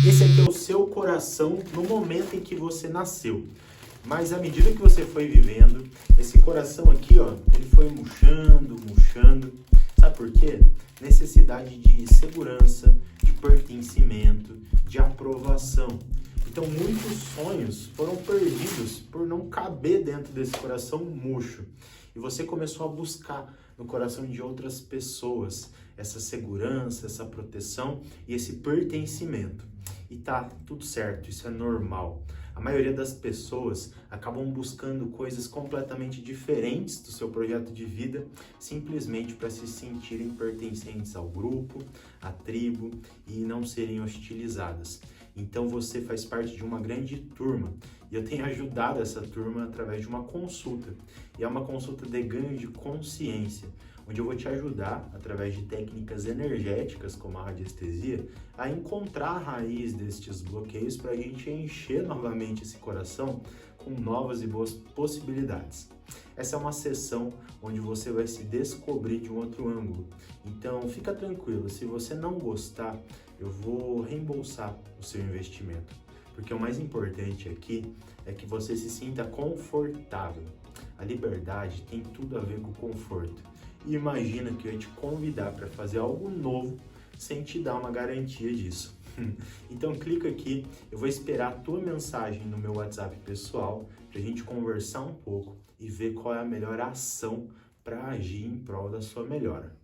Esse aqui é o seu coração no momento em que você nasceu. Mas à medida que você foi vivendo, esse coração aqui, ó, ele foi murchando, murchando. Sabe por quê? Necessidade de segurança, de pertencimento, de aprovação. Então muitos sonhos foram perdidos por não caber dentro desse coração murcho. E você começou a buscar no coração de outras pessoas essa segurança, essa proteção e esse pertencimento. E tá tudo certo, isso é normal. A maioria das pessoas acabam buscando coisas completamente diferentes do seu projeto de vida, simplesmente para se sentirem pertencentes ao grupo, à tribo e não serem hostilizadas. Então você faz parte de uma grande turma e eu tenho ajudado essa turma através de uma consulta. E é uma consulta de ganho de consciência, onde eu vou te ajudar, através de técnicas energéticas, como a radiestesia, a encontrar a raiz destes bloqueios para a gente encher novamente esse coração com novas e boas possibilidades. Essa é uma sessão onde você vai se descobrir de um outro ângulo. Então fica tranquilo, se você não gostar, eu vou reembolsar o seu investimento. Porque o mais importante aqui é que você se sinta confortável. A liberdade tem tudo a ver com conforto. E imagina que eu ia te convidar para fazer algo novo sem te dar uma garantia disso. Então clica aqui, eu vou esperar a tua mensagem no meu WhatsApp pessoal para a gente conversar um pouco e ver qual é a melhor ação para agir em prol da sua melhora.